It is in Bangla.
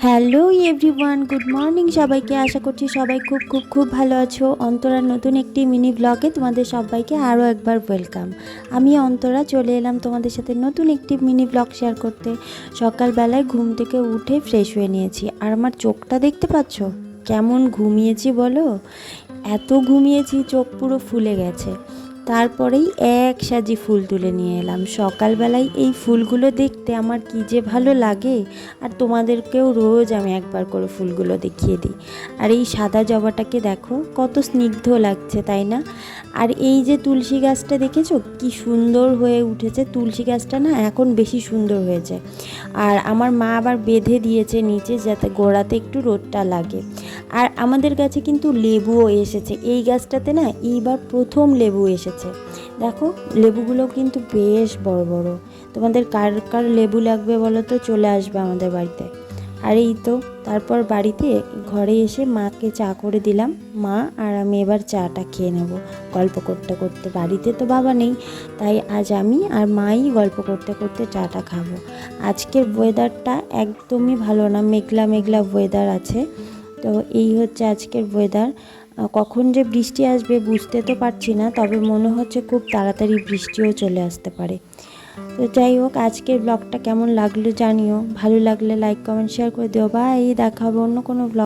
হ্যালো এভরিওয়ান, গুড মর্নিং সবাইকে। আশা করছি সবাই খুব খুব খুব ভালো আছো। অন্তরার নতুন একটি মিনি ব্লগে তোমাদের সবাইকে আরও একবার ওয়েলকাম। আমি অন্তরা চলে এলাম তোমাদের সাথে নতুন একটি মিনি ব্লগ শেয়ার করতে। সকালবেলায় ঘুম থেকে উঠে ফ্রেশ হয়ে নিয়েছি, আর আমার চোখটা দেখতে পাচ্ছ কেমন ঘুমিয়েছি বলো। এত ঘুমিয়েছি, চোখ পুরো ফুলে গেছে। তারপরেই এক সাজি ফুল তুলে নিয়ে এলাম। সকালবেলায় এই ফুলগুলো দেখতে আমার কী যে ভালো লাগে। আর তোমাদেরকেও রোজ আমি একবার করে ফুলগুলো দেখিয়ে দিই। আর এই সাদা জবাটাকে দেখো কত স্নিগ্ধ লাগছে, তাই না? আর এই যে তুলসী গাছটা দেখেছো কি সুন্দর হয়ে উঠেছে। তুলসী গাছটা না এখন বেশি সুন্দর হয়েছে। আর আমার মা আবার বেঁধে দিয়েছে নিচে, যাতে গোড়াতে একটু রোদটা লাগে। আর আমাদের গাছে কিন্তু লেবুও এসেছে। এই গাছটাতে না এইবার প্রথম লেবু এসেছে। দেখো লেবুগুলো কিন্তু বেশ বড় বড়। তোমাদের কার কার লেবু লাগবে বলো তো, চলে আসবে আমাদের বাড়িতে। আর এই তো তারপর বাড়িতে ঘরে এসে মাকে চা করে দিলাম। মা আর আমি এবার চাটা খেয়ে নেব গল্প করতে করতে। বাড়িতে তো বাবা নেই, তাই আজ আমি আর মাই গল্প করতে করতে চাটা খাবো। আজকের ওয়েদারটা একদমই ভালো না, মেঘলা মেঘলা ওয়েদার আছে। তো এই হচ্ছে আজকের ওয়েদার। কখন যে বৃষ্টি আসবে বুঝতে তো পারছি না, তবে মনে হচ্ছে খুব তাড়াতাড়ি বৃষ্টিও চলে আসতে পারে। তো যাই হোক, আজকের ব্লগটা কেমন লাগলো জানিও। ভালো লাগলে লাইক কমেন্ট শেয়ার করে দিও। বাই, দেখা হবে অন্য কোনো ব্লগ।